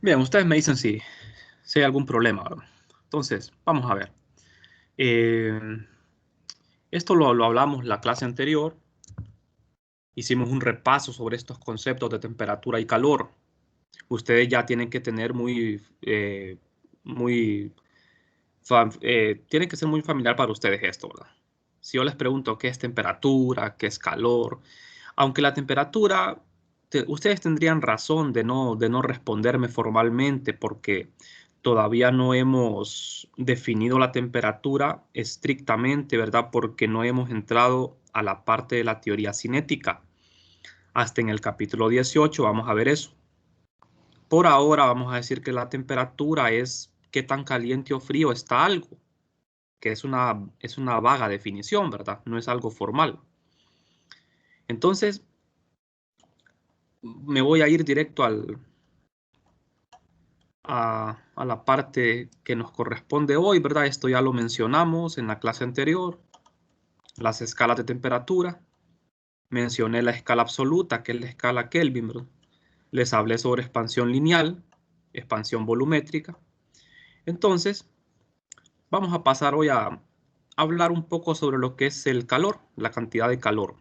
Bien, ustedes me dicen si hay algún problema, ¿verdad? Entonces, vamos a ver. Eh, Esto lo hablamos la clase anterior. Hicimos un repaso sobre estos conceptos de temperatura y calor. Ustedes ya tienen que tener tiene que ser muy familiar para ustedes esto, ¿verdad? Si yo les pregunto qué es temperatura, qué es calor, aunque la temperatura, ustedes tendrían razón de no responderme formalmente porque todavía no hemos definido la temperatura estrictamente, ¿verdad? Porque no hemos entrado a la parte de la teoría cinética. Hasta en el capítulo 18 vamos a ver eso. Por ahora vamos a decir que la temperatura es qué tan caliente o frío está algo, que es una vaga definición, ¿verdad? No es algo formal. Entonces, me voy a ir directo a la parte que nos corresponde hoy, ¿verdad? Esto ya lo mencionamos en la clase anterior, las escalas de temperatura. Mencioné la escala absoluta, que es la escala Kelvin, ¿verdad? Les hablé sobre expansión lineal, expansión volumétrica. Entonces, vamos a pasar hoy a hablar un poco sobre lo que es el calor, la cantidad de calor.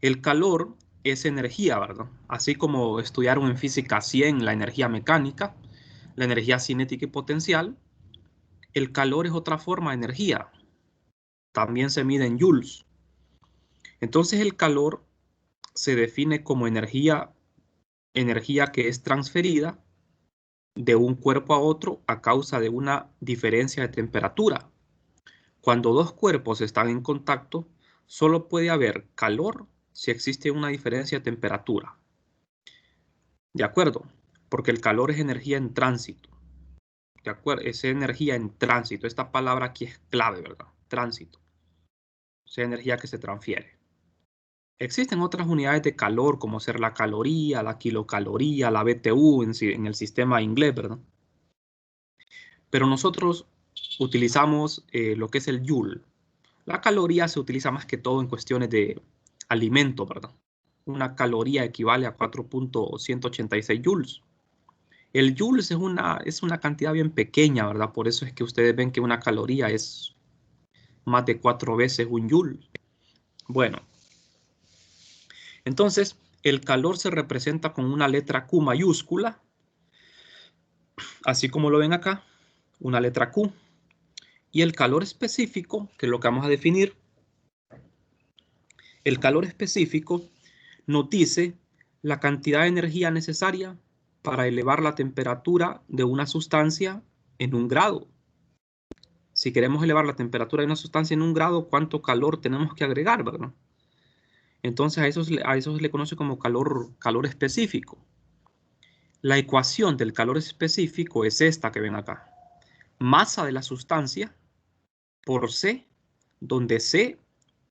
El calor es energía, ¿verdad? Así como estudiaron en física 100 la energía mecánica, la energía cinética y potencial, el calor es otra forma de energía. También se mide en joules. Entonces el calor se define como energía que es transferida de un cuerpo a otro a causa de una diferencia de temperatura. Cuando dos cuerpos están en contacto, solo puede haber calor si existe una diferencia de temperatura. ¿De acuerdo? Porque el calor es energía en tránsito. ¿De acuerdo? Es energía en tránsito. Esta palabra aquí es clave, ¿verdad? Tránsito. Es energía que se transfiere. Existen otras unidades de calor, como ser la caloría, la kilocaloría, la BTU en el sistema inglés, ¿verdad? Pero nosotros utilizamos lo que es el joule. La caloría se utiliza más que todo en cuestiones de alimento, ¿verdad? Una caloría equivale a 4.186 joules. El joules es una cantidad bien pequeña, ¿verdad? Por eso es que ustedes ven que una caloría es más de 4 veces un joule. Bueno, entonces el calor se representa con una letra Q mayúscula, así como lo ven acá, una letra Q. Y el calor específico, que es lo que vamos a definir, el calor específico nos dice la cantidad de energía necesaria para elevar la temperatura de una sustancia en 1 grado. Si queremos elevar la temperatura de una sustancia en 1 grado, ¿cuánto calor tenemos que agregar, verdad? Entonces a eso se le conoce como calor específico. La ecuación del calor específico es esta que ven acá. Masa de la sustancia por C, donde C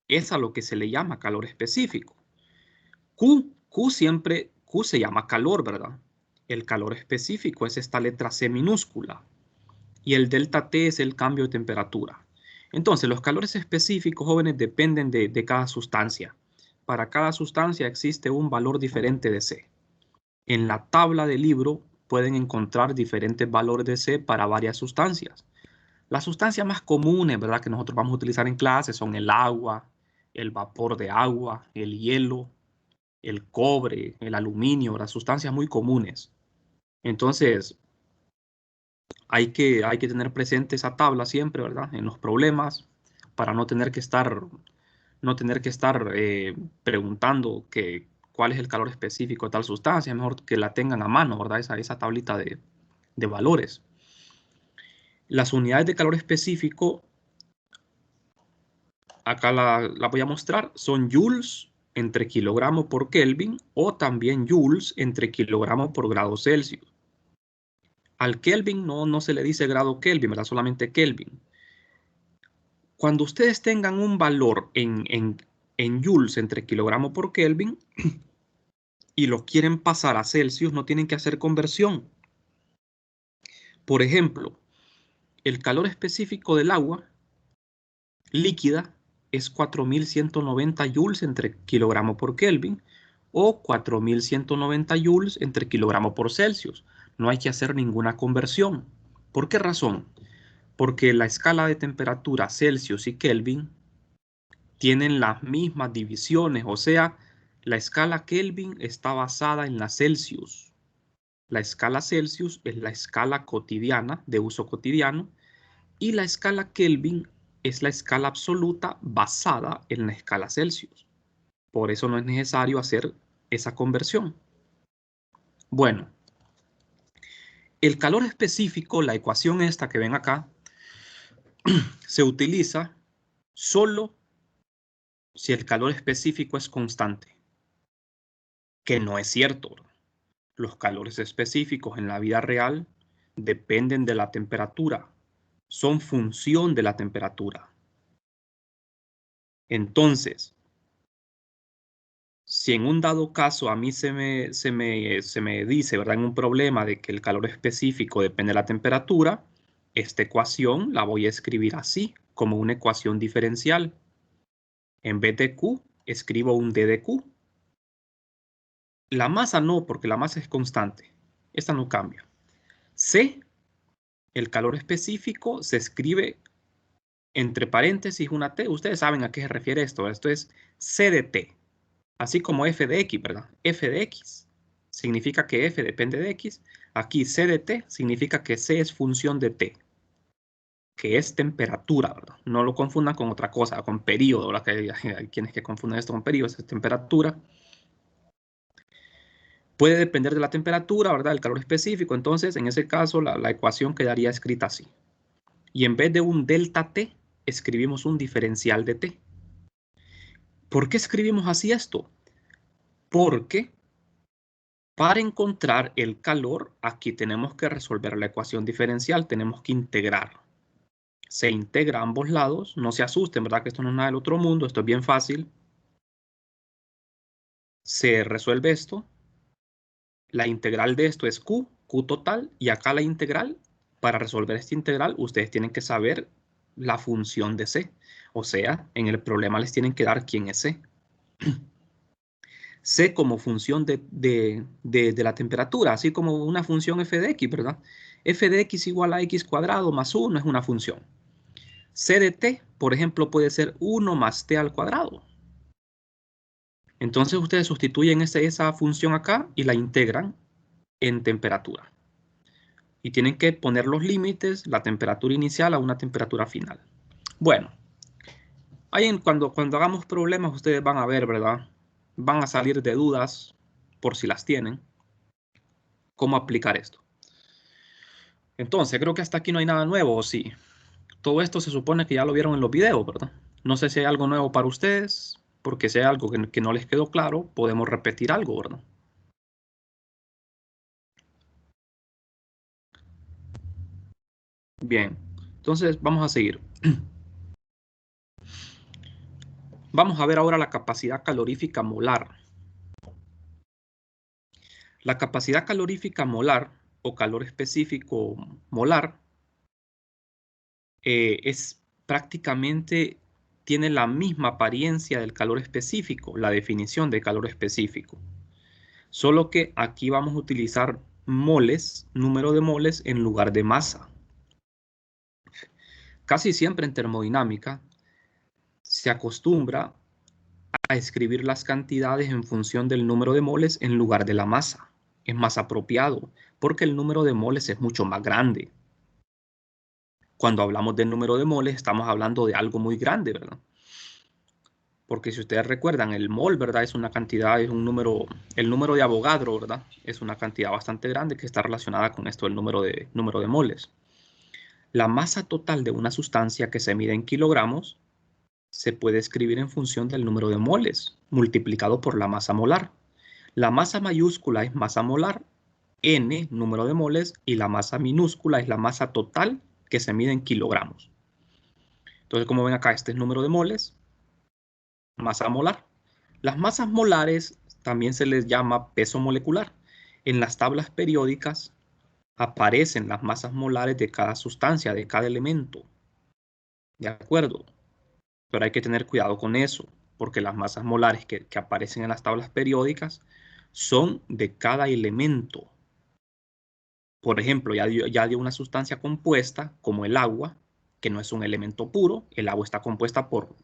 es a lo que se le llama calor específico. Q se llama calor, ¿verdad? El calor específico es esta letra C minúscula. Y el delta T es el cambio de temperatura. Entonces, los calores específicos, jóvenes, dependen de cada sustancia. Para cada sustancia existe un valor diferente de C. En la tabla del libro pueden encontrar diferentes valores de C para varias sustancias. Las sustancias más comunes, ¿verdad?, que nosotros vamos a utilizar en clase son el agua, el vapor de agua, el hielo, el cobre, el aluminio, las sustancias muy comunes. Entonces, hay que tener presente esa tabla siempre, ¿verdad? En los problemas, para no tener que estar preguntando cuál es el calor específico de tal sustancia. Es mejor que la tengan a mano, ¿verdad? Esa tablita de valores. Las unidades de calor específico, acá la voy a mostrar, son joules entre kilogramo por Kelvin o también joules entre kilogramo por grado Celsius. Al Kelvin no se le dice grado Kelvin, ¿verdad? Solamente Kelvin. Cuando ustedes tengan un valor en joules entre kilogramo por Kelvin y lo quieren pasar a Celsius, no tienen que hacer conversión. Por ejemplo, el calor específico del agua líquida es 4190 joules entre kilogramo por Kelvin, o 4190 joules entre kilogramo por Celsius. No hay que hacer ninguna conversión. ¿Por qué razón? Porque la escala de temperatura Celsius y Kelvin tienen las mismas divisiones, o sea, la escala Kelvin está basada en la Celsius. La escala Celsius es la escala cotidiana, de uso cotidiano, y la escala Kelvin es la escala absoluta basada en la escala Celsius. Por eso no es necesario hacer esa conversión. Bueno, el calor específico, la ecuación esta que ven acá, se utiliza solo si el calor específico es constante, que no es cierto. Los calores específicos en la vida real dependen de la temperatura, son función de la temperatura. Entonces, si en un dado caso a mí se me dice, ¿verdad?, en un problema de que el calor específico depende de la temperatura, esta ecuación la voy a escribir así, como una ecuación diferencial. En vez de Q, escribo un D de Q. La masa no, porque la masa es constante. Esta no cambia. C, el calor específico, se escribe entre paréntesis una T. Ustedes saben a qué se refiere esto. Esto es C de T. Así como f de x, ¿verdad? F de x significa que f depende de x. Aquí c de t significa que c es función de t, que es temperatura, ¿verdad? No lo confundan con otra cosa, con periodo, ¿verdad? Que hay quienes que confunden esto con periodo, es temperatura. Puede depender de la temperatura, ¿verdad? El calor específico. Entonces, en ese caso, la ecuación quedaría escrita así. Y en vez de un delta t, escribimos un diferencial de t. ¿Por qué escribimos así esto? Porque para encontrar el calor, aquí tenemos que resolver la ecuación diferencial, tenemos que integrar. Se integra a ambos lados, no se asusten, ¿verdad? Que esto no es nada del otro mundo, esto es bien fácil. Se resuelve esto. La integral de esto es Q total, y acá la integral, para resolver esta integral, ustedes tienen que saber la función de C. O sea, en el problema les tienen que dar quién es C. C como función de la temperatura, así como una función f de x, ¿verdad? F de x igual a x cuadrado más 1 es una función. C de t, por ejemplo, puede ser 1 más t al cuadrado. Entonces ustedes sustituyen esa función acá y la integran en temperatura. Y tienen que poner los límites, la temperatura inicial a una temperatura final. Bueno, ahí cuando hagamos problemas ustedes van a ver, ¿verdad? Van a salir de dudas, por si las tienen, cómo aplicar esto. Entonces, creo que hasta aquí no hay nada nuevo, ¿o sí? Todo esto se supone que ya lo vieron en los videos, ¿verdad? No sé si hay algo nuevo para ustedes, porque si hay algo que no les quedó claro, podemos repetir algo, ¿verdad? Bien, entonces vamos a seguir. Vamos a ver ahora la capacidad calorífica molar. La capacidad calorífica molar o calor específico molar es prácticamente, tiene la misma apariencia del calor específico, la definición de calor específico. Solo que aquí vamos a utilizar moles, número de moles en lugar de masa. Casi siempre en termodinámica se acostumbra a escribir las cantidades en función del número de moles en lugar de la masa. Es más apropiado porque el número de moles es mucho más grande. Cuando hablamos del número de moles estamos hablando de algo muy grande, ¿verdad? Porque si ustedes recuerdan, el mol, ¿verdad? Es una cantidad, es un número, el número de Avogadro, ¿verdad? Es una cantidad bastante grande que está relacionada con esto, el número de moles. La masa total de una sustancia que se mide en kilogramos se puede escribir en función del número de moles multiplicado por la masa molar. La masa mayúscula es masa molar, N, número de moles, y la masa minúscula es la masa total que se mide en kilogramos. Entonces, como ven acá, este es número de moles, masa molar. Las masas molares también se les llama peso molecular. En las tablas periódicas aparecen las masas molares de cada sustancia, de cada elemento. ¿De acuerdo? Pero hay que tener cuidado con eso, porque las masas molares que aparecen en las tablas periódicas son de cada elemento. Por ejemplo, ya dio una sustancia compuesta, como el agua, que no es un elemento puro. El agua está compuesta por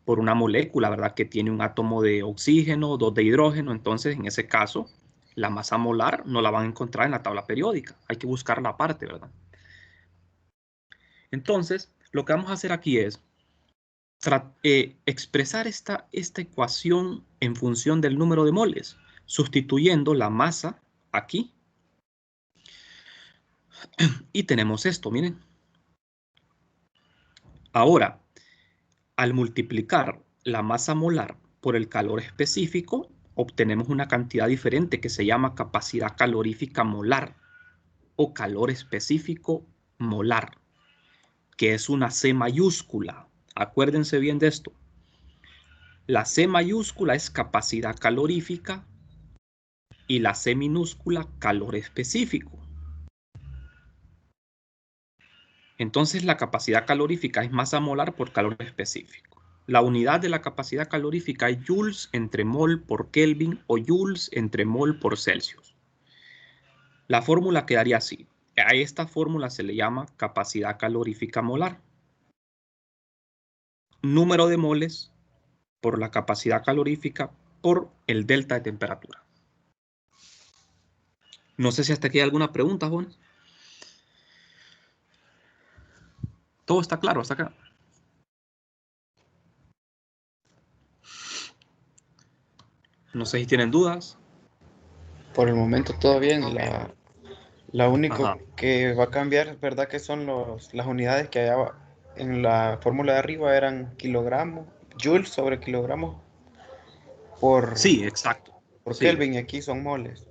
una molécula, ¿verdad? Que tiene un átomo de oxígeno, 2 de hidrógeno. Entonces, en ese caso, la masa molar no la van a encontrar en la tabla periódica. Hay que buscarla aparte, ¿verdad? Entonces, lo que vamos a hacer aquí es expresar esta ecuación en función del número de moles, sustituyendo la masa aquí. Y tenemos esto, miren. Ahora, al multiplicar la masa molar por el calor específico, obtenemos una cantidad diferente que se llama capacidad calorífica molar o calor específico molar, que es una C mayúscula. Acuérdense bien de esto. La C mayúscula es capacidad calorífica y la C minúscula calor específico. Entonces la capacidad calorífica es masa molar por calor específico. La unidad de la capacidad calorífica es joules entre mol por Kelvin o joules entre mol por Celsius. La fórmula quedaría así. A esta fórmula se le llama capacidad calorífica molar. Número de moles por la capacidad calorífica por el delta de temperatura. No sé si hasta aquí hay alguna pregunta, jóvenes. Todo está claro hasta acá. No sé si tienen dudas. Por el momento todo bien. La único Ajá. que va a cambiar, ¿verdad? Que son las unidades que había en la fórmula de arriba eran kilogramos, joules sobre kilogramos por, Sí, exacto. por Sí, Kelvin, y aquí son moles.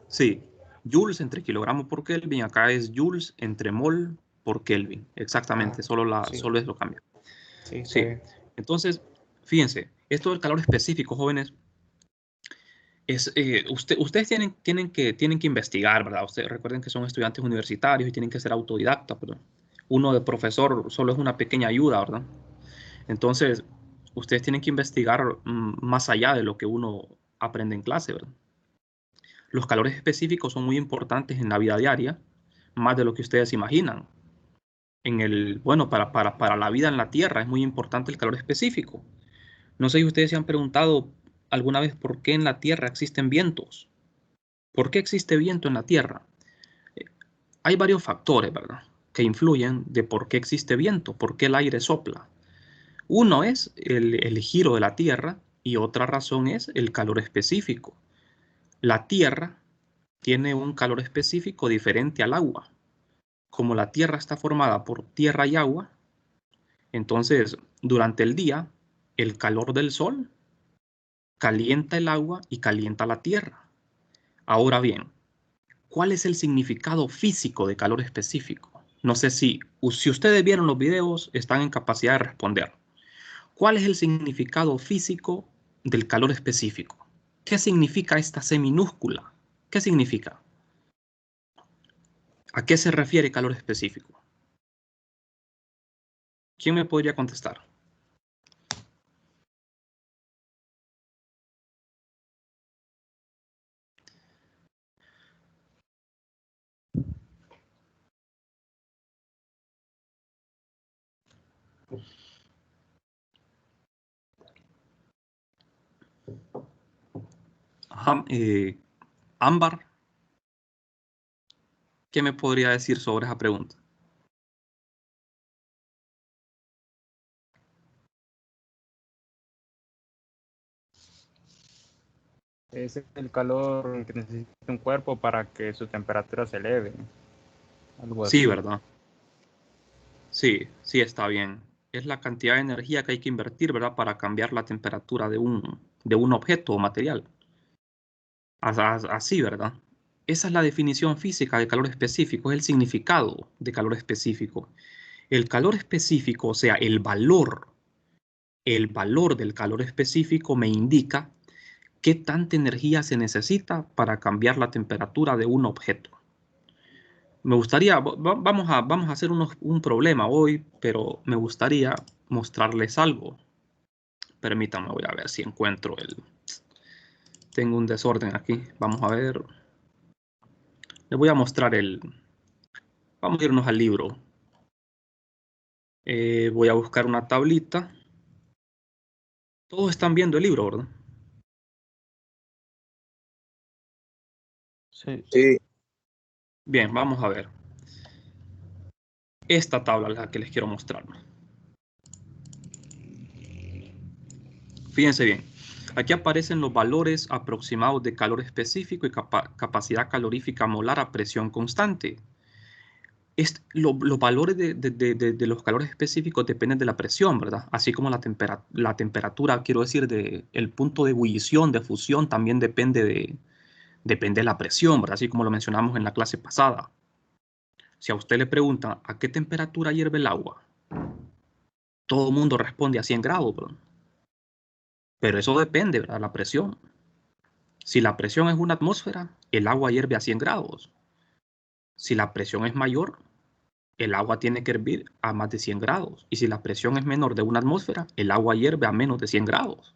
sí. Joules entre kilogramo por Kelvin. Acá es joules entre mol por Kelvin. Ah, Exactamente. Solo sí, es lo cambia. sí, está Sí. bien. Entonces, fíjense, esto del calor específico, jóvenes, es, ustedes tienen que investigar, ¿verdad? Ustedes recuerden que son estudiantes universitarios y tienen que ser autodidactas, pero uno de profesor solo es una pequeña ayuda, ¿verdad? Entonces, ustedes tienen que investigar más allá de lo que uno aprende en clase, ¿verdad? Los calores específicos son muy importantes en la vida diaria, más de lo que ustedes imaginan. Bueno, para la vida en la Tierra es muy importante el calor específico. No sé si ustedes se han preguntado alguna vez por qué en la Tierra existen vientos. ¿Por qué existe viento en la Tierra? Hay varios factores, ¿verdad?, que influyen de por qué existe viento, por qué el aire sopla. Uno es el giro de la Tierra y otra razón es el calor específico. La Tierra tiene un calor específico diferente al agua. Como la Tierra está formada por tierra y agua, entonces durante el día el calor del sol calienta el agua y calienta la Tierra. Ahora bien, ¿cuál es el significado físico de calor específico? No sé si ustedes vieron los videos, están en capacidad de responder. ¿Cuál es el significado físico del calor específico? ¿Qué significa esta C minúscula? ¿Qué significa? ¿A qué se refiere calor específico? ¿Quién me podría contestar? Ajá, Ámbar, ¿qué me podría decir sobre esa pregunta? Es el calor que necesita un cuerpo para que su temperatura se eleve, algo Sí, así. ¿verdad? Sí, sí está bien. Es la cantidad de energía que hay que invertir, ¿verdad?, para cambiar la temperatura de un objeto o material. Así, ¿verdad? Esa es la definición física de calor específico, es el significado de calor específico. El calor específico, o sea, el valor del calor específico me indica qué tanta energía se necesita para cambiar la temperatura de un objeto. Me gustaría, vamos a hacer un problema hoy, pero me gustaría mostrarles algo Permítanme, voy a ver si encuentro el... Tengo un desorden aquí. Vamos a ver. Les voy a mostrar el... Vamos a irnos al libro. Voy a buscar una tablita. Todos están viendo el libro, ¿verdad? Sí. Sí. Bien, vamos a ver. Esta tabla es la que les quiero mostrar. Fíjense bien. Aquí aparecen los valores aproximados de calor específico y capacidad calorífica molar a presión constante. Los valores de los calores específicos dependen de la presión, ¿verdad? Así como la temperatura, quiero decir, el punto de ebullición, de fusión, también depende de la presión, ¿verdad? Así como lo mencionamos en la clase pasada. Si a usted le pregunta a qué temperatura hierve el agua, todo el mundo responde a 100 grados, ¿verdad? Pero eso depende, ¿verdad? La presión. Si la presión es una atmósfera, el agua hierve a 100 grados. Si la presión es mayor, el agua tiene que hervir a más de 100 grados. Y si la presión es menor de una atmósfera, el agua hierve a menos de 100 grados.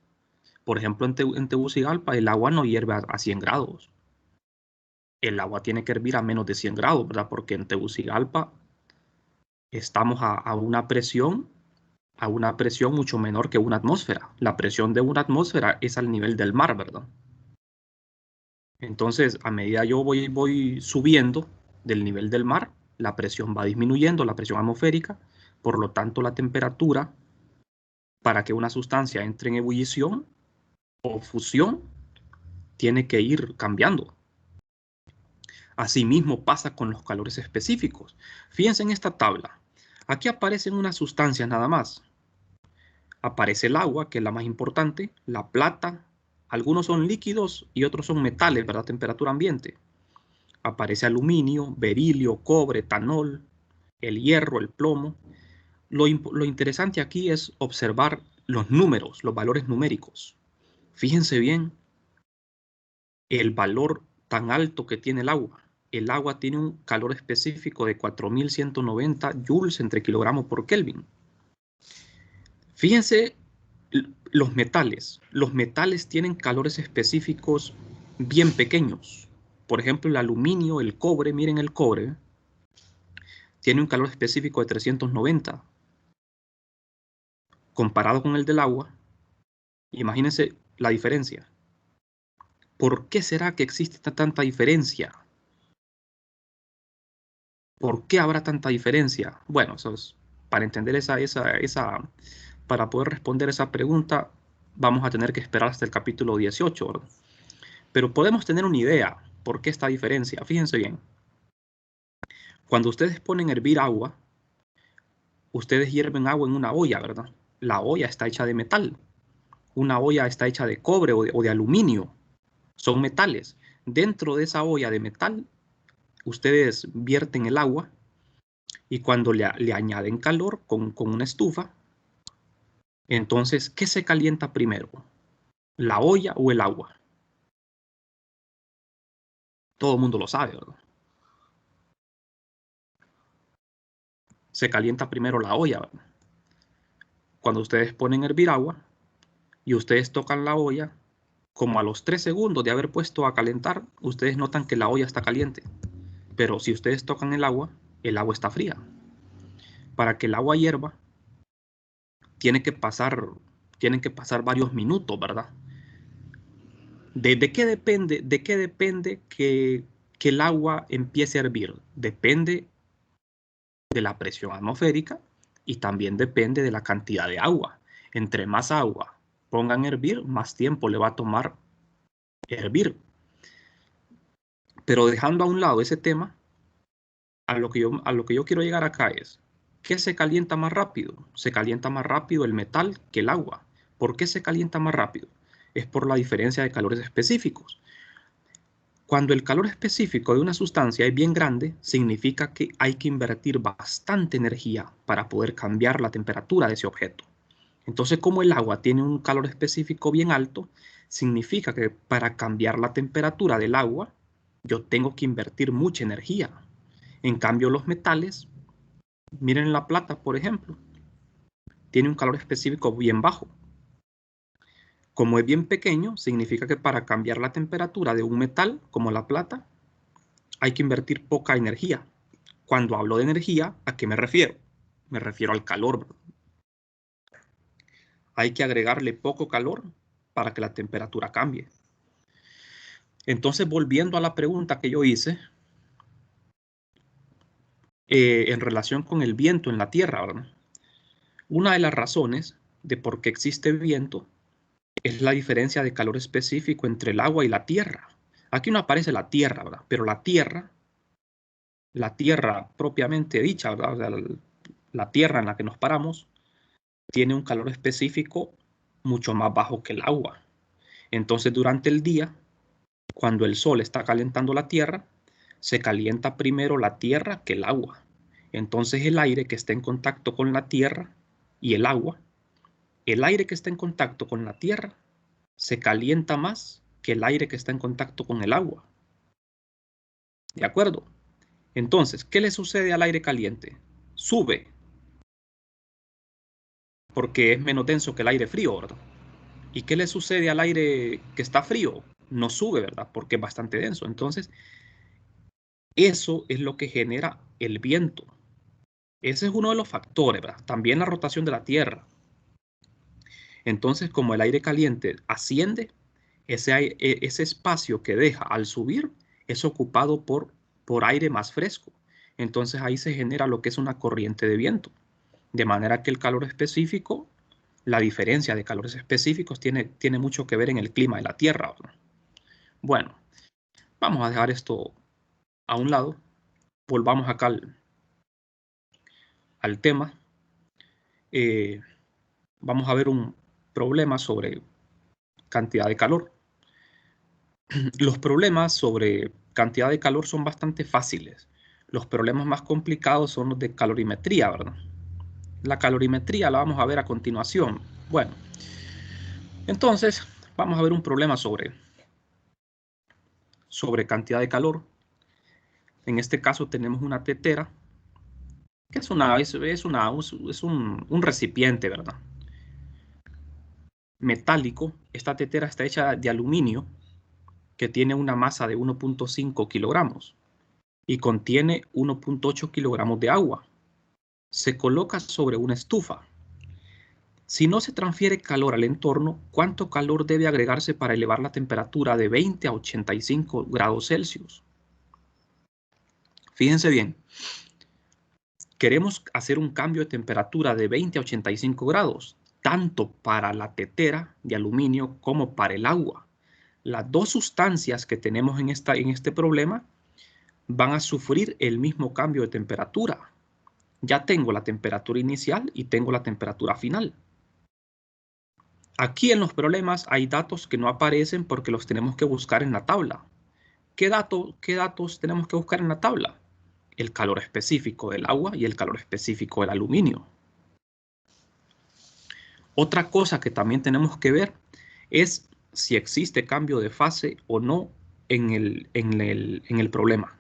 Por ejemplo, en Tegucigalpa, el agua no hierve a 100 grados. El agua tiene que hervir a menos de 100 grados, ¿verdad? Porque en Tegucigalpa estamos a una presión mucho menor que una atmósfera. La presión de una atmósfera es al nivel del mar, ¿verdad? Entonces, a medida yo voy subiendo del nivel del mar, la presión va disminuyendo, la presión atmosférica, por lo tanto la temperatura para que una sustancia entre en ebullición o fusión tiene que ir cambiando. Asimismo pasa con los calores específicos. Fíjense en esta tabla. Aquí aparecen unas sustancias nada más. Aparece el agua, que es la más importante, la plata, algunos son líquidos y otros son metales, ¿verdad? Temperatura ambiente. Aparece aluminio, berilio, cobre, etanol, el hierro, el plomo. Lo interesante aquí es observar los números, los valores numéricos. Fíjense bien el valor tan alto que tiene el agua. El agua tiene un calor específico de 4190 joules entre kilogramos por Kelvin. Fíjense los metales. Los metales tienen calores específicos bien pequeños. Por ejemplo, el aluminio, el cobre, miren el cobre, tiene un calor específico de 390. Comparado con el del agua, imagínense la diferencia. ¿Por qué será que existe tanta diferencia? ¿Por qué habrá tanta diferencia? Bueno, eso es, para entender para poder responder esa pregunta, vamos a tener que esperar hasta el capítulo 18, ¿verdad? Pero podemos tener una idea por qué esta diferencia. Fíjense bien. Cuando ustedes ponen a hervir agua, ustedes hierven agua en una olla, ¿verdad? La olla está hecha de metal. Una olla está hecha de cobre o de aluminio. Son metales. Dentro de esa olla de metal, ustedes vierten el agua y cuando le añaden calor con una estufa, entonces, ¿qué se calienta primero? ¿La olla o el agua? Todo el mundo lo sabe, ¿verdad? Se calienta primero la olla, ¿verdad? Cuando ustedes ponen a hervir agua y ustedes tocan la olla, como a los 3 segundos de haber puesto a calentar, ustedes notan que la olla está caliente. Pero si ustedes tocan el agua está fría. Para que el agua hierva, tienen que pasar varios minutos, ¿verdad? ¿De qué depende que el agua empiece a hervir? Depende de la presión atmosférica y también depende de la cantidad de agua. Entre más agua pongan a hervir, más tiempo le va a tomar hervir. Pero dejando a un lado ese tema, a lo que yo quiero llegar acá es, ¿qué se calienta más rápido? Se calienta más rápido el metal que el agua. ¿Por qué se calienta más rápido? Es por la diferencia de calores específicos. Cuando el calor específico de una sustancia es bien grande, significa que hay que invertir bastante energía para poder cambiar la temperatura de ese objeto. Entonces, como el agua tiene un calor específico bien alto, significa que para cambiar la temperatura del agua, yo tengo que invertir mucha energía. En cambio, los metales, miren la plata, por ejemplo, tiene un calor específico bien bajo. Como es bien pequeño, significa que para cambiar la temperatura de un metal, como la plata, hay que invertir poca energía. Cuando hablo de energía, ¿a qué me refiero? Me refiero al calor, ¿verdad? Hay que agregarle poco calor para que la temperatura cambie. Entonces, volviendo a la pregunta que yo hice, en relación con el viento en la Tierra, ¿verdad? Una de las razones de por qué existe viento es la diferencia de calor específico entre el agua y la Tierra. Aquí no aparece la Tierra, ¿verdad? Pero la Tierra propiamente dicha, ¿verdad? O sea, la Tierra en la que nos paramos, tiene un calor específico mucho más bajo que el agua. Entonces, durante el día, cuando el sol está calentando la Tierra, se calienta primero la Tierra que el agua. Entonces, el aire que está en contacto con la Tierra y el aire que está en contacto con la Tierra se calienta más que el aire que está en contacto con el agua. ¿De acuerdo? Entonces, ¿qué le sucede al aire caliente? Sube, porque es menos denso que el aire frío, ¿verdad? ¿Y qué le sucede al aire que está frío? No sube, ¿verdad? Porque es bastante denso. Entonces, eso es lo que genera el viento. Ese es uno de los factores, ¿verdad? También la rotación de la Tierra. Entonces, como el aire caliente asciende, ese espacio que deja al subir es ocupado por aire más fresco. Entonces ahí se genera lo que es una corriente de viento. De manera que el calor específico, la diferencia de calores específicos tiene mucho que ver en el clima de la Tierra, ¿verdad? Bueno, vamos a dejar esto a un lado. Volvamos acá al tema. Vamos a ver un problema sobre cantidad de calor. Los problemas sobre cantidad de calor son bastante fáciles. Los problemas más complicados son los de calorimetría, ¿verdad? La calorimetría la vamos a ver a continuación. Bueno, entonces vamos a ver un problema sobre cantidad de calor. En este caso tenemos una tetera, que es un recipiente, ¿verdad? Metálico. Esta tetera está hecha de aluminio, que tiene una masa de 1.5 kilogramos y contiene 1.8 kilogramos de agua. Se coloca sobre una estufa. Si no se transfiere calor al entorno, ¿cuánto calor debe agregarse para elevar la temperatura de 20 a 85 grados Celsius? Fíjense bien, queremos hacer un cambio de temperatura de 20 a 85 grados, tanto para la tetera de aluminio como para el agua. Las dos sustancias que tenemos en este problema van a sufrir el mismo cambio de temperatura. Ya tengo la temperatura inicial y tengo la temperatura final. Aquí en los problemas hay datos que no aparecen porque los tenemos que buscar en la tabla. ¿Qué datos tenemos que buscar en la tabla? El calor específico del agua y el calor específico del aluminio. Otra cosa que también tenemos que ver es si existe cambio de fase o no en el problema.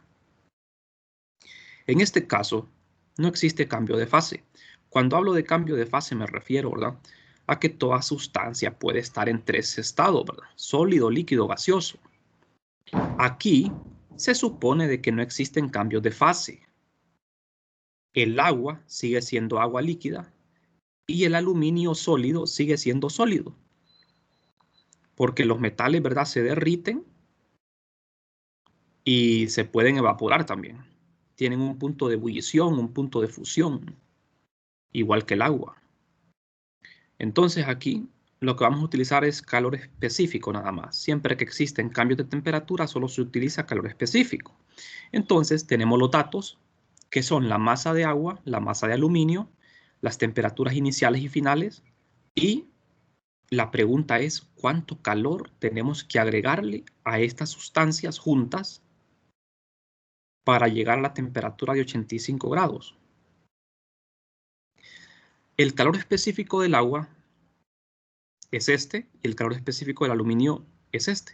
En este caso, no existe cambio de fase. Cuando hablo de cambio de fase me refiero, ¿verdad?, a que toda sustancia puede estar en tres estados, ¿verdad? Sólido, líquido, gaseoso. Aquí se supone de que no existen cambios de fase. El agua sigue siendo agua líquida y el aluminio sólido sigue siendo sólido. Porque los metales, ¿verdad?, se derriten y se pueden evaporar también. Tienen un punto de ebullición, un punto de fusión, igual que el agua. Entonces aquí lo que vamos a utilizar es calor específico nada más. Siempre que existen cambios de temperatura solo se utiliza calor específico. Entonces tenemos los datos que son la masa de agua, la masa de aluminio, las temperaturas iniciales y finales, y la pregunta es cuánto calor tenemos que agregarle a estas sustancias juntas para llegar a la temperatura de 85 grados. El calor específico del agua es este, y el calor específico del aluminio es este.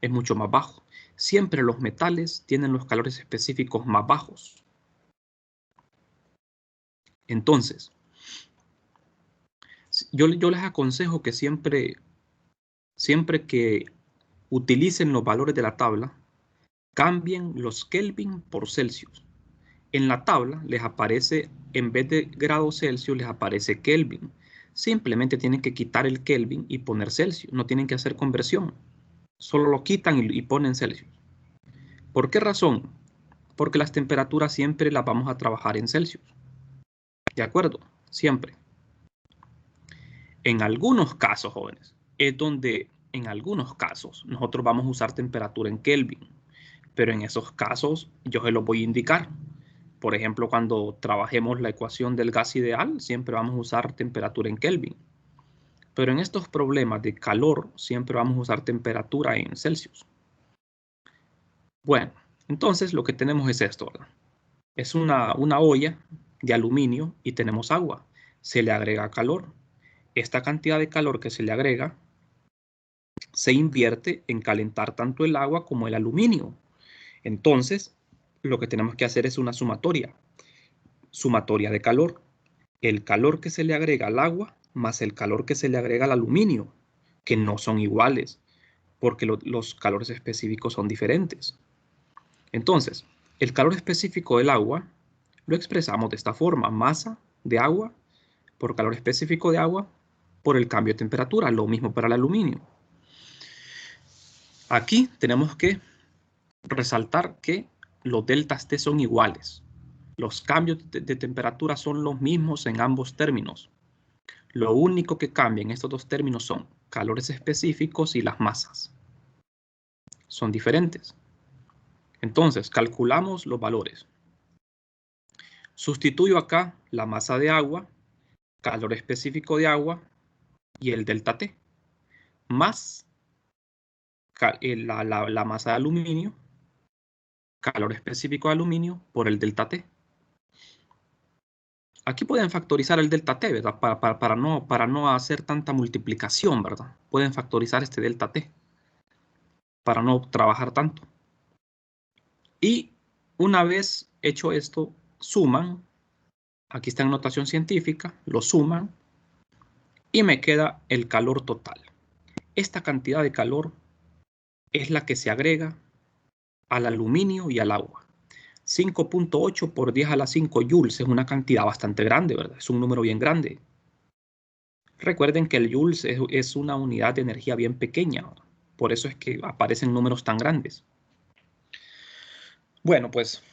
Es mucho más bajo. Siempre los metales tienen los calores específicos más bajos. Entonces, yo les aconsejo que siempre siempre que utilicen los valores de la tabla, cambien los Kelvin por Celsius. En la tabla les aparece, en vez de grados Celsius, les aparece Kelvin. Simplemente tienen que quitar el Kelvin y poner Celsius. No tienen que hacer conversión. Solo lo quitan y ponen Celsius. ¿Por qué razón? Porque las temperaturas siempre las vamos a trabajar en Celsius. ¿De acuerdo? Siempre. En algunos casos, jóvenes, es donde en algunos casos nosotros vamos a usar temperatura en Kelvin. Pero en esos casos yo se los voy a indicar. Por ejemplo, cuando trabajemos la ecuación del gas ideal, siempre vamos a usar temperatura en Kelvin. Pero en estos problemas de calor, siempre vamos a usar temperatura en Celsius. Bueno, entonces lo que tenemos es esto, ¿verdad? Es una olla de aluminio y tenemos agua. Se le agrega calor. Esta cantidad de calor que se le agrega se invierte en calentar tanto el agua como el aluminio. Entonces, lo que tenemos que hacer es una sumatoria. Sumatoria de calor. El calor que se le agrega al agua más el calor que se le agrega al aluminio, que no son iguales, porque los calores específicos son diferentes. Entonces, el calor específico del agua lo expresamos de esta forma: masa de agua por calor específico de agua por el cambio de temperatura. Lo mismo para el aluminio. Aquí tenemos que resaltar que los deltas T son iguales. Los cambios de temperatura son los mismos en ambos términos. Lo único que cambia en estos dos términos son calores específicos y las masas. Son diferentes. Entonces, calculamos los valores. Sustituyo acá la masa de agua, calor específico de agua y el delta T, más la masa de aluminio, calor específico de aluminio por el delta T. Aquí pueden factorizar el delta T, ¿verdad? Para no hacer tanta multiplicación, ¿verdad? Pueden factorizar este delta T para no trabajar tanto. Y una vez hecho esto, suman. Aquí está en notación científica, lo suman y me queda el calor total. Esta cantidad de calor es la que se agrega al aluminio y al agua. 5.8 por 10 a la 5 joules es una cantidad bastante grande, ¿verdad? Es un número bien grande. Recuerden que el joules es una unidad de energía bien pequeña, ¿verdad? Por eso es que aparecen números tan grandes. Bueno, pues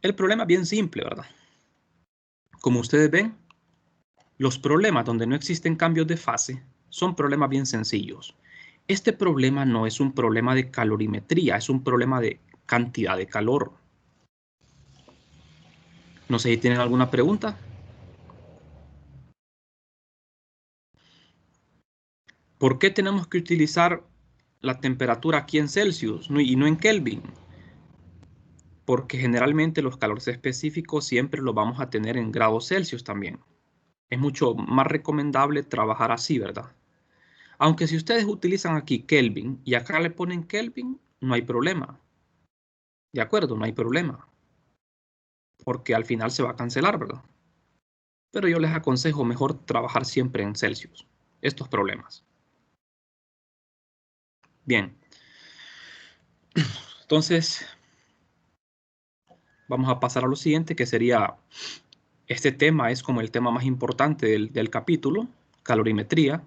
el problema es bien simple, ¿verdad? Como ustedes ven, los problemas donde no existen cambios de fase son problemas bien sencillos. Este problema no es un problema de calorimetría, es un problema de cantidad de calor. No sé si tienen alguna pregunta. ¿Por qué tenemos que utilizar la temperatura aquí en Celsius y no en Kelvin? Porque generalmente los calores específicos siempre los vamos a tener en grados Celsius también. Es mucho más recomendable trabajar así, ¿verdad? Aunque si ustedes utilizan aquí Kelvin y acá le ponen Kelvin, no hay problema. ¿De acuerdo? No hay problema. Porque al final se va a cancelar, ¿verdad? Pero yo les aconsejo mejor trabajar siempre en Celsius. Estos problemas. Bien. Entonces, vamos a pasar a lo siguiente, que sería, este tema es como el tema más importante del capítulo, calorimetría.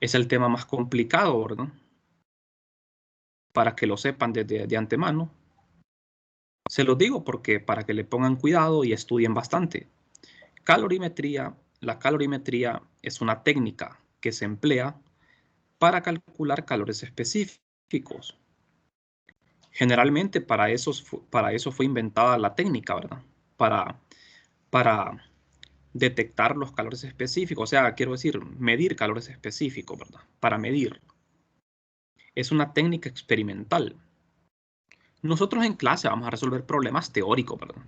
Es el tema más complicado, ¿verdad? Para que lo sepan de antemano. Se los digo porque para que le pongan cuidado y estudien bastante. Calorimetría, la calorimetría es una técnica que se emplea para calcular calores específicos. Generalmente para eso fue inventada la técnica, ¿verdad? Para detectar los calores específicos, o sea, quiero decir, medir calores específicos, ¿verdad? Para medir. Es una técnica experimental. Nosotros en clase vamos a resolver problemas teóricos, ¿verdad?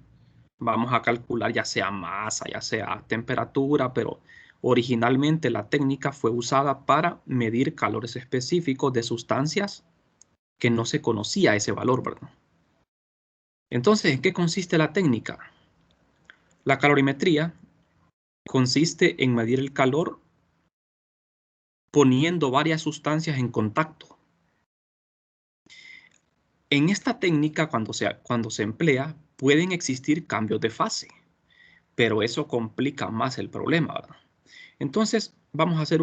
Vamos a calcular ya sea masa, ya sea temperatura, pero originalmente la técnica fue usada para medir calores específicos de sustancias que no se conocía ese valor, ¿verdad? Entonces, ¿en qué consiste la técnica? La calorimetría consiste en medir el calor poniendo varias sustancias en contacto. En esta técnica, cuando se emplea, pueden existir cambios de fase, pero eso complica más el problema, ¿verdad? Entonces, vamos a hacer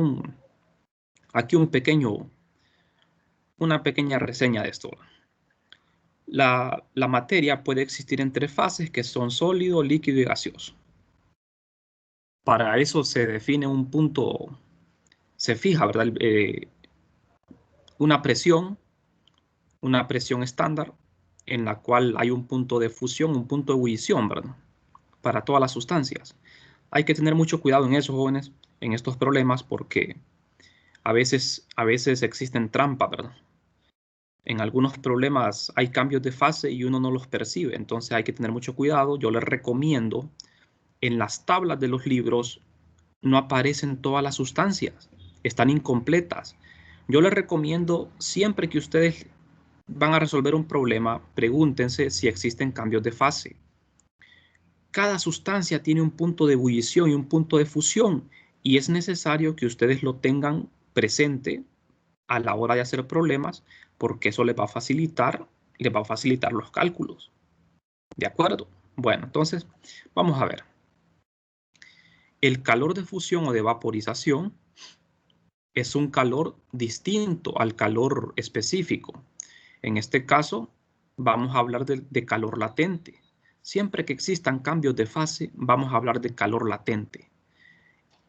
aquí una pequeña reseña de esto. La materia puede existir en 3 fases, que son sólido, líquido y gaseoso. Para eso se define un punto, se fija, ¿verdad? Una presión estándar en la cual hay un punto de fusión, un punto de ebullición, ¿verdad? Para todas las sustancias. Hay que tener mucho cuidado en eso, jóvenes, en estos problemas, porque a veces existen trampas, ¿verdad? En algunos problemas hay cambios de fase y uno no los percibe, entonces hay que tener mucho cuidado. Yo les recomiendo, en las tablas de los libros no aparecen todas las sustancias, están incompletas. Yo les recomiendo, siempre que ustedes van a resolver un problema, pregúntense si existen cambios de fase. Cada sustancia tiene un punto de ebullición y un punto de fusión, y es necesario que ustedes lo tengan presente a la hora de hacer problemas, porque eso les va a facilitar los cálculos. ¿De acuerdo? Bueno, entonces vamos a ver. El calor de fusión o de vaporización es un calor distinto al calor específico. En este caso, vamos a hablar de calor latente. Siempre que existan cambios de fase, vamos a hablar de calor latente.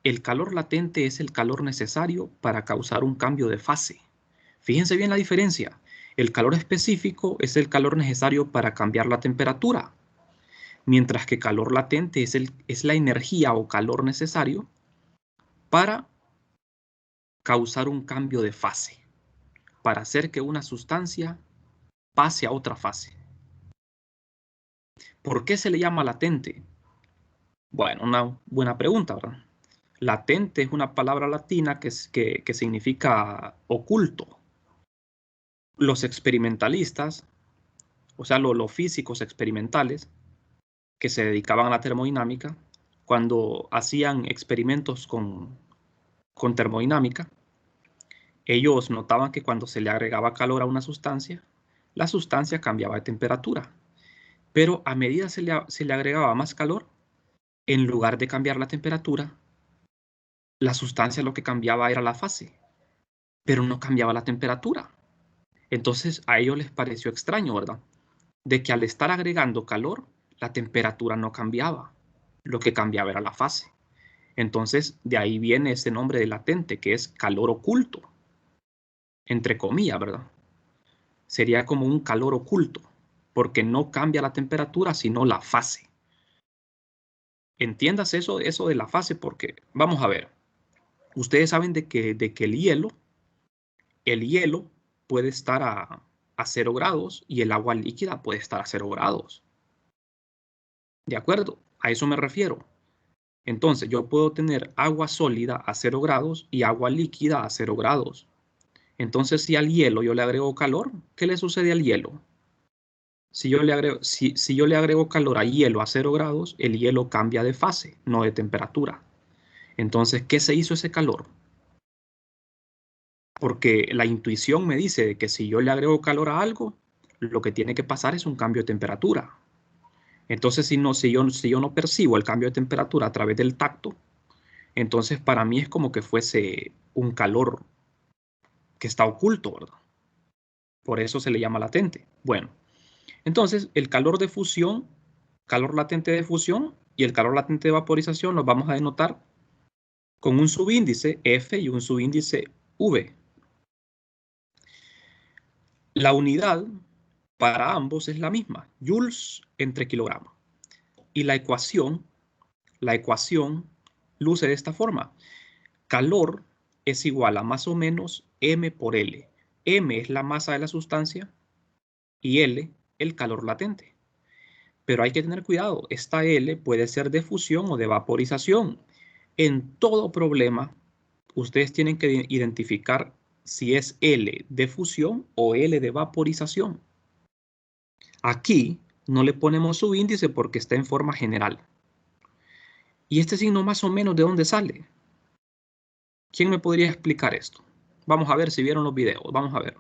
El calor latente es el calor necesario para causar un cambio de fase. Fíjense bien la diferencia. El calor específico es el calor necesario para cambiar la temperatura, mientras que calor latente es la energía o calor necesario para causar un cambio de fase, para hacer que una sustancia pase a otra fase. ¿Por qué se le llama latente? Bueno, una buena pregunta, ¿verdad? Latente es una palabra latina que significa oculto. Los experimentalistas, o sea, los físicos experimentales que se dedicaban a la termodinámica, cuando hacían experimentos con termodinámica, ellos notaban que cuando se le agregaba calor a una sustancia, la sustancia cambiaba de temperatura. Pero a medida se le agregaba más calor, en lugar de cambiar la temperatura, la sustancia lo que cambiaba era la fase, pero no cambiaba la temperatura. Entonces a ellos les pareció extraño, ¿verdad? De que al estar agregando calor, la temperatura no cambiaba. Lo que cambiaba era la fase. Entonces de ahí viene ese nombre de latente, que es calor oculto. Entre comillas, ¿verdad? Sería como un calor oculto, porque no cambia la temperatura, sino la fase. Entiendas eso de la fase, porque vamos a ver. Ustedes saben de que el hielo puede estar a 0 grados y el agua líquida puede estar a 0 grados. ¿De acuerdo? A eso me refiero. Entonces, yo puedo tener agua sólida a 0 grados y agua líquida a 0 grados. Entonces, si al hielo yo le agrego calor, ¿qué le sucede al hielo? Si yo le agrego calor a hielo a 0 grados, el hielo cambia de fase, no de temperatura. Entonces, ¿qué se hizo ese calor? Porque la intuición me dice de que si yo le agrego calor a algo, lo que tiene que pasar es un cambio de temperatura. Entonces, si yo no percibo el cambio de temperatura a través del tacto, entonces para mí es como que fuese un calor que está oculto, ¿verdad? Por eso se le llama latente. Bueno, entonces el calor de fusión, calor latente de fusión y el calor latente de vaporización los vamos a denotar con un subíndice F y un subíndice V. La unidad para ambos es la misma, joules entre kilogramos. Y la ecuación luce de esta forma. Calor es igual a más o menos M por L. M es la masa de la sustancia y L el calor latente. Pero hay que tener cuidado, esta L puede ser de fusión o de vaporización. En todo problema, ustedes tienen que identificar si es L de fusión o L de vaporización. Aquí no le ponemos subíndice porque está en forma general. ¿Y este signo más o menos de dónde sale? ¿Quién me podría explicar esto? Vamos a ver si vieron los videos. Vamos a ver.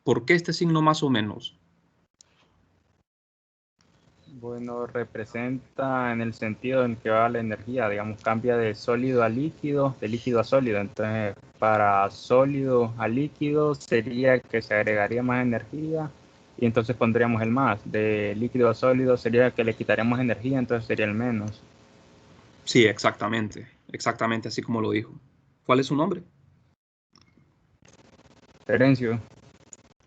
¿Por qué este signo más o menos? Bueno, representa en el sentido en que va la energía, digamos, cambia de sólido a líquido, de líquido a sólido. Entonces, para sólido a líquido sería que se agregaría más energía y entonces pondríamos el más. De líquido a sólido sería que le quitaríamos energía, entonces sería el menos. Sí, exactamente. Exactamente así como lo dijo. ¿Cuál es su nombre? Terencio.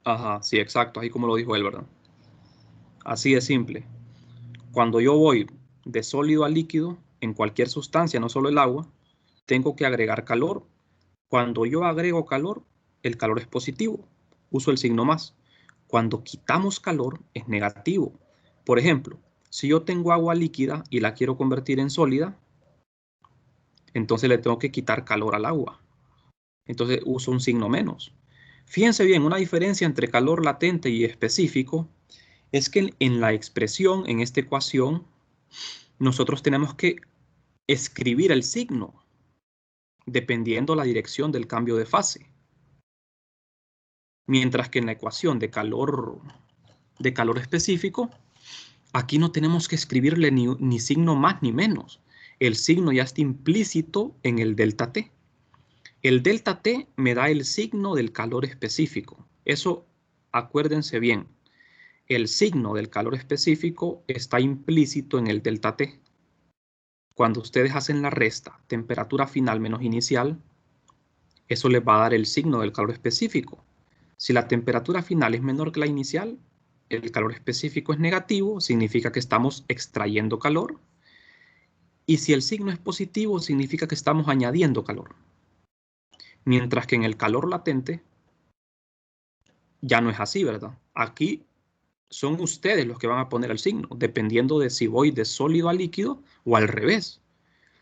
Ajá, sí, exacto, así como lo dijo él, ¿verdad? Así de simple. Cuando yo voy de sólido a líquido, en cualquier sustancia, no solo el agua, tengo que agregar calor. Cuando yo agrego calor, el calor es positivo. Uso el signo más. Cuando quitamos calor, es negativo. Por ejemplo, si yo tengo agua líquida y la quiero convertir en sólida, entonces le tengo que quitar calor al agua. Entonces uso un signo menos. Fíjense bien, una diferencia entre calor latente y específico es que en la expresión, en esta ecuación, nosotros tenemos que escribir el signo dependiendo la dirección del cambio de fase. Mientras que en la ecuación de calor específico, aquí no tenemos que escribirle ni signo más ni menos. El signo ya está implícito en el delta T. El delta T me da el signo del calor específico. Eso acuérdense bien. El signo del calor específico está implícito en el delta T. Cuando ustedes hacen la resta, temperatura final menos inicial, eso les va a dar el signo del calor específico. Si la temperatura final es menor que la inicial, el calor específico es negativo, significa que estamos extrayendo calor. Y si el signo es positivo, significa que estamos añadiendo calor. Mientras que en el calor latente ya no es así, ¿verdad? Aquí son ustedes los que van a poner el signo, dependiendo de si voy de sólido a líquido o al revés.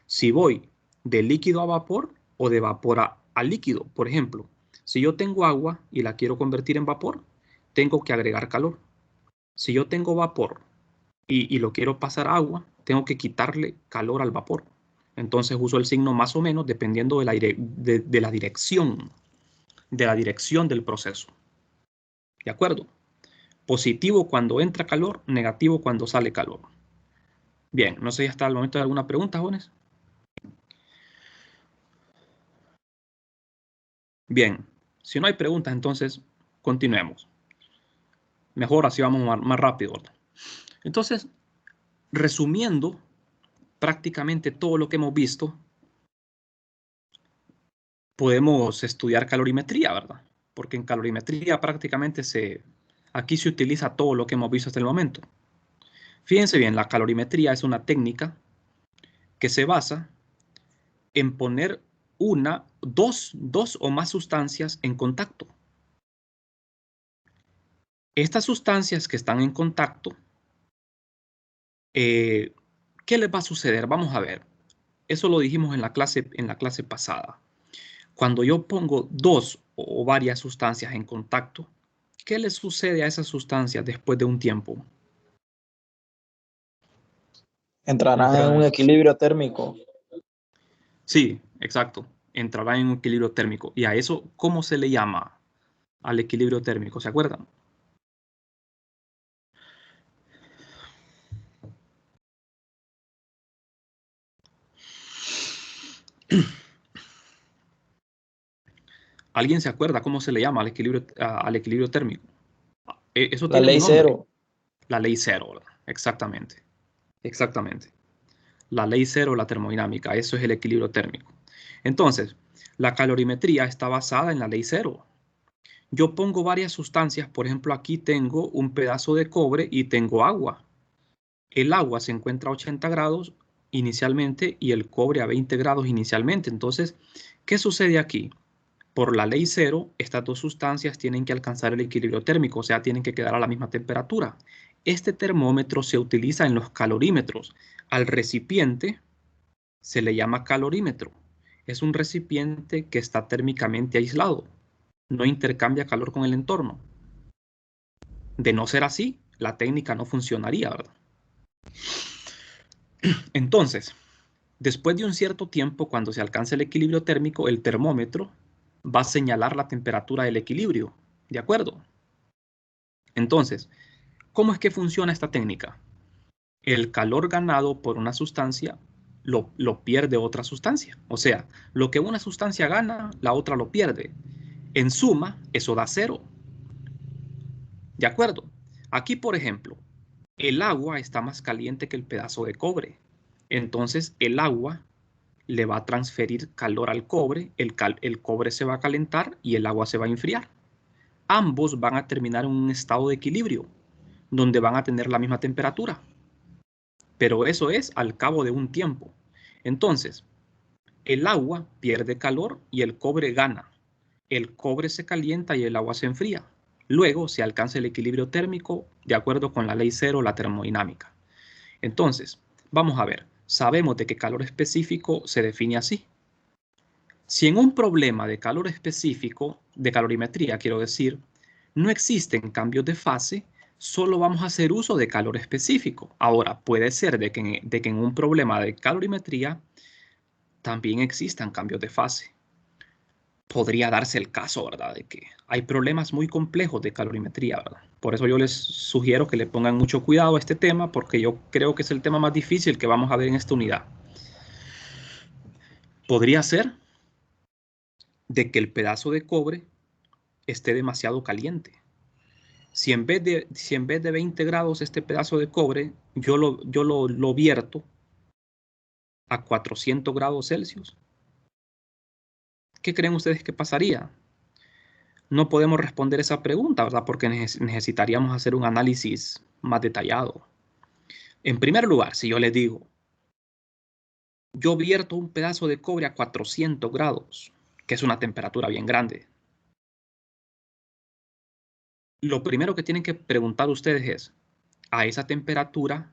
Si voy de líquido a vapor o de vapor a líquido. Por ejemplo, si yo tengo agua y la quiero convertir en vapor, tengo que agregar calor. Si yo tengo vapor y lo quiero pasar a agua, tengo que quitarle calor al vapor. Entonces uso el signo más o menos dependiendo de la dirección del proceso. ¿De acuerdo? Positivo cuando entra calor, negativo cuando sale calor. Bien, no sé si hasta el momento de alguna pregunta, jóvenes. Bien, si no hay preguntas, entonces continuemos. Mejor así vamos más rápido, ¿verdad? Entonces, resumiendo prácticamente todo lo que hemos visto, podemos estudiar calorimetría, ¿verdad? Porque en calorimetría prácticamente aquí se utiliza todo lo que hemos visto hasta el momento. Fíjense bien, la calorimetría es una técnica que se basa en poner dos o más sustancias en contacto. Estas sustancias que están en contacto, ¿qué les va a suceder? Vamos a ver. Eso lo dijimos en la clase pasada. Cuando yo pongo dos o varias sustancias en contacto, ¿qué les sucede a esas sustancias después de un tiempo? Entrarán en un equilibrio térmico. Sí, exacto. Entrarán en un equilibrio térmico. ¿Y a eso cómo se le llama al equilibrio térmico? ¿Se acuerdan? ¿Alguien se acuerda cómo se le llama al equilibrio térmico? Eso La tiene un ley nombre. cero. La ley cero, ¿verdad? Exactamente. Exactamente. La ley cero de la termodinámica. Eso es el equilibrio térmico. Entonces, la calorimetría está basada en la ley cero. Yo pongo varias sustancias. Por ejemplo, aquí tengo un pedazo de cobre y tengo agua. El agua se encuentra a 80 grados inicialmente y el cobre a 20 grados inicialmente. Entonces, ¿qué sucede aquí? Por la ley cero, estas dos sustancias tienen que alcanzar el equilibrio térmico, o sea, tienen que quedar a la misma temperatura. Este termómetro se utiliza en los calorímetros. Al recipiente se le llama calorímetro. Es un recipiente que está térmicamente aislado. no intercambia calor con el entorno. De no ser así, la técnica no funcionaría, ¿verdad? Entonces, después de un cierto tiempo, cuando se alcance el equilibrio térmico, el termómetro va a señalar la temperatura del equilibrio, ¿de acuerdo? Entonces, ¿cómo es que funciona esta técnica? El calor ganado por una sustancia lo pierde otra sustancia. O sea, lo que una sustancia gana, la otra lo pierde. En suma, eso da cero. ¿De acuerdo? Aquí, por ejemplo, el agua está más caliente que el pedazo de cobre. Entonces, el agua le va a transferir calor al cobre, el cobre se va a calentar y el agua se va a enfriar. Ambos van a terminar en un estado de equilibrio, donde van a tener la misma temperatura. Pero eso es al cabo de un tiempo. Entonces, el agua pierde calor y el cobre gana. El cobre se calienta y el agua se enfría. Luego se alcanza el equilibrio térmico de acuerdo con la ley cero, la termodinámica. Entonces, vamos a ver. Sabemos de que calor específico se define así. Si en un problema de calor específico, de calorimetría quiero decir, no existen cambios de fase, solo vamos a hacer uso de calor específico. Ahora, puede ser de que en un problema de calorimetría también existan cambios de fase. Podría darse el caso, ¿verdad? De que hay problemas muy complejos de calorimetría, ¿verdad? Por eso yo les sugiero que le pongan mucho cuidado a este tema, porque yo creo que es el tema más difícil que vamos a ver en esta unidad. Podría ser de que el pedazo de cobre esté demasiado caliente. Si en vez de 20 grados este pedazo de cobre, yo lo vierto a 400 grados Celsius, ¿qué creen ustedes que pasaría? No podemos responder esa pregunta, ¿verdad? Porque necesitaríamos hacer un análisis más detallado. En primer lugar, si yo les digo, yo vierto un pedazo de cobre a 400 grados, que es una temperatura bien grande, lo primero que tienen que preguntar ustedes es, a esa temperatura,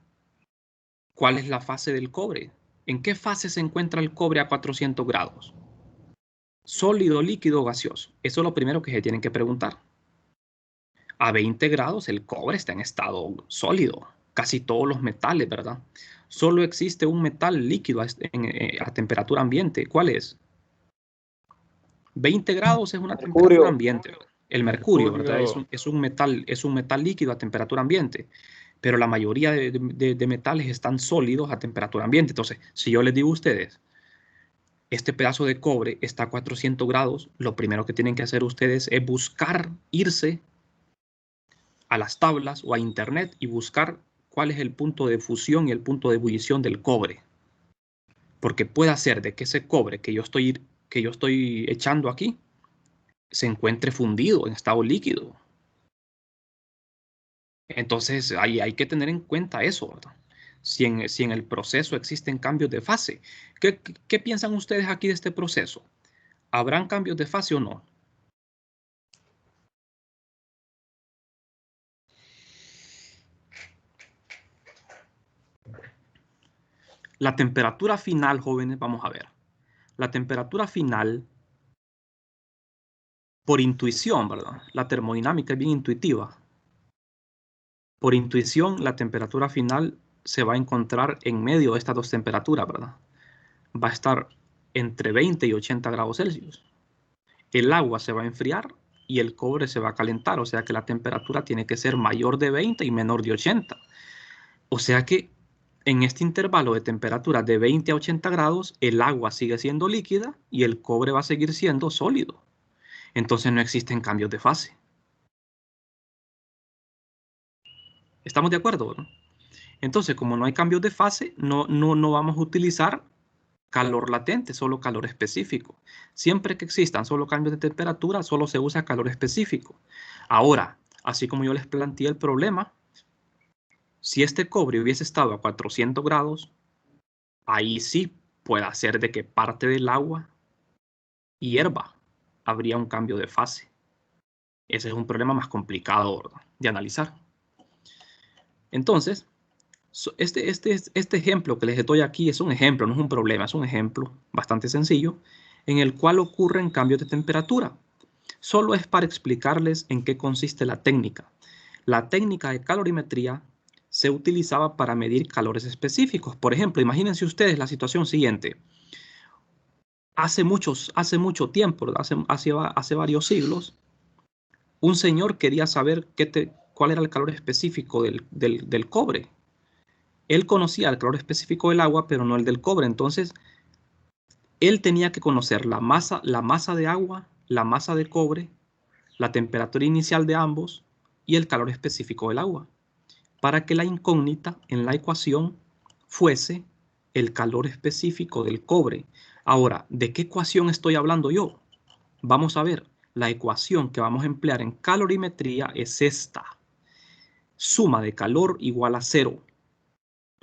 ¿cuál es la fase del cobre? ¿En qué fase se encuentra el cobre a 400 grados? ¿Sólido, líquido o gaseoso? Eso es lo primero que se tienen que preguntar. A 20 grados el cobre está en estado sólido. Casi todos los metales, ¿verdad? Solo existe un metal líquido a temperatura ambiente. ¿Cuál es? 20 grados es una temperatura ambiente, ¿verdad? El mercurio, ¿verdad? Es un metal líquido a temperatura ambiente. Pero la mayoría de metales están sólidos a temperatura ambiente. Entonces, si yo les digo a ustedes, este pedazo de cobre está a 400 grados, lo primero que tienen que hacer ustedes es buscar, irse a las tablas o a internet y buscar cuál es el punto de fusión y el punto de ebullición del cobre. Porque puede ser de que ese cobre que yo estoy echando aquí se encuentre fundido en estado líquido. Entonces hay que tener en cuenta eso, ¿verdad? Si en el proceso existen cambios de fase. ¿Qué piensan ustedes aquí de este proceso? ¿Habrán cambios de fase o no? La temperatura final, jóvenes, vamos a ver. La temperatura final, por intuición, ¿verdad? La termodinámica es bien intuitiva. Por intuición, la temperatura final se va a encontrar en medio de estas dos temperaturas, ¿verdad? Va a estar entre 20 y 80 grados Celsius. El agua se va a enfriar y el cobre se va a calentar, o sea que la temperatura tiene que ser mayor de 20 y menor de 80. O sea que en este intervalo de temperatura de 20 a 80 grados, el agua sigue siendo líquida y el cobre va a seguir siendo sólido. Entonces no existen cambios de fase. ¿Estamos de acuerdo, no? Entonces, como no hay cambios de fase, no vamos a utilizar calor latente, solo calor específico. Siempre que existan solo cambios de temperatura, solo se usa calor específico. Ahora, así como yo les planteé el problema, si este cobre hubiese estado a 400 grados, ahí sí puede ser de que parte del agua hierva. Habría un cambio de fase. Ese es un problema más complicado, ¿verdad?, de analizar. Entonces, este ejemplo que les doy aquí es un ejemplo, no es un problema, es un ejemplo bastante sencillo en el cual ocurren cambios de temperatura. Solo es para explicarles en qué consiste la técnica. La técnica de calorimetría se utilizaba para medir calores específicos. Por ejemplo, imagínense ustedes la situación siguiente. Hace mucho tiempo, hace varios siglos, un señor quería saber cuál era el calor específico del cobre. Él conocía el calor específico del agua, pero no el del cobre. Entonces, él tenía que conocer la masa de agua, la masa de cobre, la temperatura inicial de ambos y el calor específico del agua, para que la incógnita en la ecuación fuese el calor específico del cobre. Ahora, ¿de qué ecuación estoy hablando yo? Vamos a ver, la ecuación que vamos a emplear en calorimetría es esta. Suma de calor igual a 0.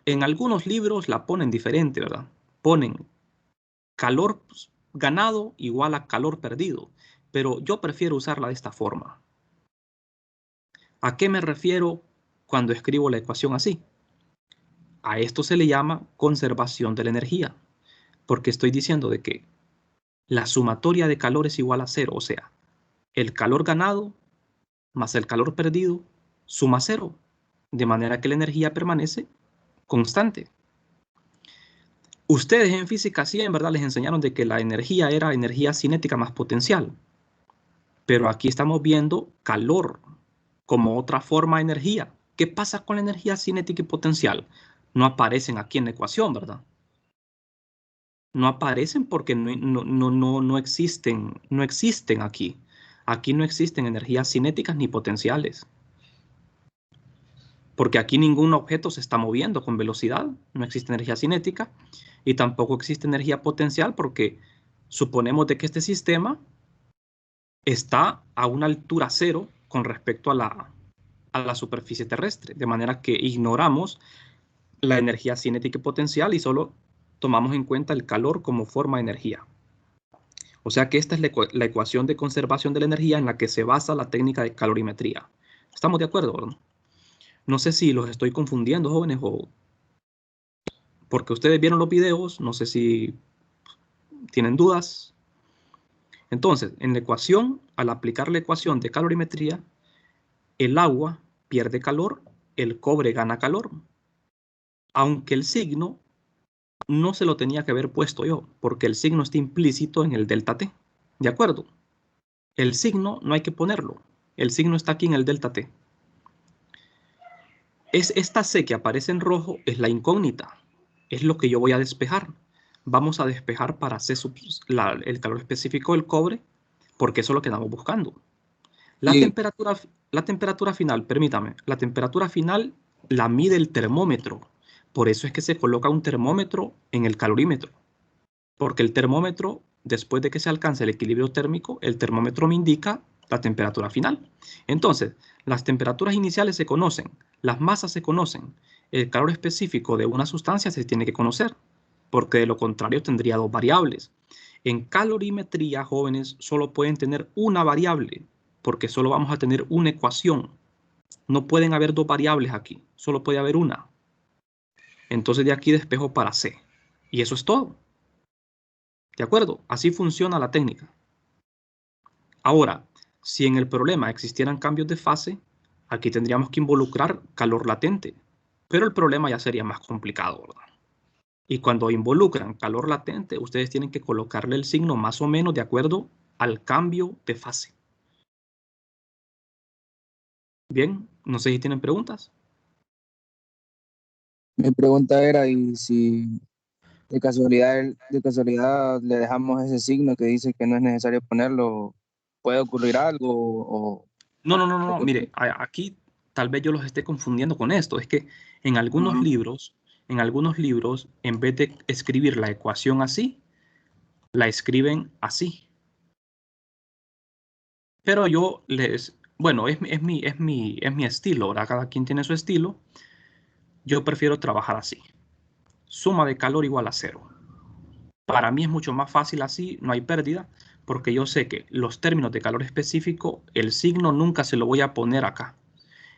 En algunos libros la ponen diferente, ¿verdad? Ponen calor ganado igual a calor perdido, pero yo prefiero usarla de esta forma. ¿A qué me refiero cuando escribo la ecuación así? A esto se le llama conservación de la energía, porque estoy diciendo de que la sumatoria de calor es igual a 0, o sea, el calor ganado más el calor perdido suma 0, de manera que la energía permanece constante. Ustedes en física sí, en verdad, les enseñaron de que la energía era energía cinética más potencial, pero aquí estamos viendo calor como otra forma de energía. ¿Qué pasa con la energía cinética y potencial? No aparecen aquí en la ecuación, ¿verdad? No aparecen porque no existen aquí. Aquí no existen energías cinéticas ni potenciales. Porque aquí ningún objeto se está moviendo con velocidad, no existe energía cinética y tampoco existe energía potencial porque suponemos de que este sistema está a una altura 0 con respecto a la superficie terrestre, de manera que ignoramos la energía cinética y potencial y solo tomamos en cuenta el calor como forma de energía. O sea que esta es la ecuación de conservación de la energía en la que se basa la técnica de calorimetría. ¿Estamos de acuerdo, verdad? No sé si los estoy confundiendo, jóvenes, o porque ustedes vieron los videos, no sé si tienen dudas. Entonces, en la ecuación, al aplicar la ecuación de calorimetría, el agua pierde calor, el cobre gana calor. Aunque el signo no se lo tenía que haber puesto yo, porque el signo está implícito en el delta T. ¿De acuerdo? El signo no hay que ponerlo. El signo está aquí en el delta T. Esta C que aparece en rojo es la incógnita. Es lo que yo voy a despejar. Vamos a despejar para C el calor específico del cobre, porque eso es lo que estamos buscando. La temperatura final, permítame, la temperatura final la mide el termómetro. Por eso es que se coloca un termómetro en el calorímetro. Porque el termómetro, después de que se alcance el equilibrio térmico, el termómetro me indica la temperatura final. Entonces, las temperaturas iniciales se conocen, las masas se conocen, el calor específico de una sustancia se tiene que conocer, porque de lo contrario tendría dos variables. En calorimetría, jóvenes, solo pueden tener una variable, porque solo vamos a tener una ecuación. No pueden haber dos variables aquí, solo puede haber una. Entonces de aquí despejo para C. Y eso es todo. ¿De acuerdo? Así funciona la técnica. Ahora, si en el problema existieran cambios de fase, aquí tendríamos que involucrar calor latente, pero el problema ya sería más complicado, ¿verdad? Y cuando involucran calor latente, ustedes tienen que colocarle el signo más o menos de acuerdo al cambio de fase. Bien, no sé si tienen preguntas. Mi pregunta era, ¿y si de casualidad le dejamos ese signo que dice que no es necesario ponerlo, puede ocurrir algo No. Mire, aquí tal vez yo los esté confundiendo con esto. Es que en algunos libros, en vez de escribir la ecuación así, la escriben así. Pero yo bueno, es mi estilo, ¿verdad? Cada quien tiene su estilo. Yo prefiero trabajar así. Suma de calor igual a 0. Para mí es mucho más fácil así, no hay pérdida, porque yo sé que los términos de calor específico, el signo nunca se lo voy a poner acá.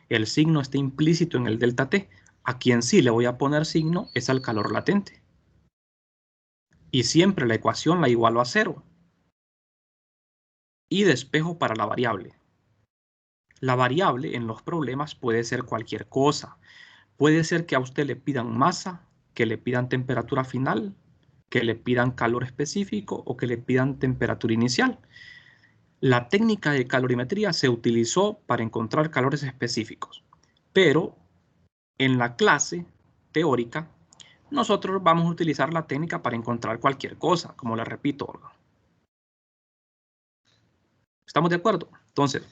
El signo está implícito en el delta T. A quien sí le voy a poner signo es al calor latente. Y siempre la ecuación la igualo a 0. y despejo para la variable. La variable en los problemas puede ser cualquier cosa. Puede ser que a usted le pidan masa, que le pidan temperatura final, que le pidan calor específico o que le pidan temperatura inicial. La técnica de calorimetría se utilizó para encontrar calores específicos, pero en la clase teórica nosotros vamos a utilizar la técnica para encontrar cualquier cosa, como le repito. ¿Estamos de acuerdo? Entonces,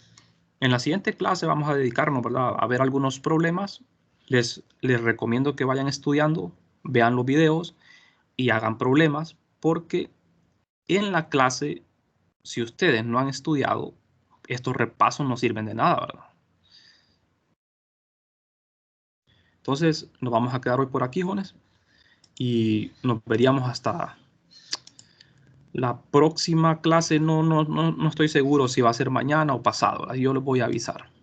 en la siguiente clase vamos a dedicarnos, ¿verdad?, a ver algunos problemas. Les recomiendo que vayan estudiando, vean los videos y hagan problemas, porque en la clase, si ustedes no han estudiado, estos repasos no sirven de nada, ¿verdad? Entonces, nos vamos a quedar hoy por aquí, jóvenes, y nos veríamos hasta la próxima clase. No estoy seguro si va a ser mañana o pasado, ¿verdad? Yo les voy a avisar.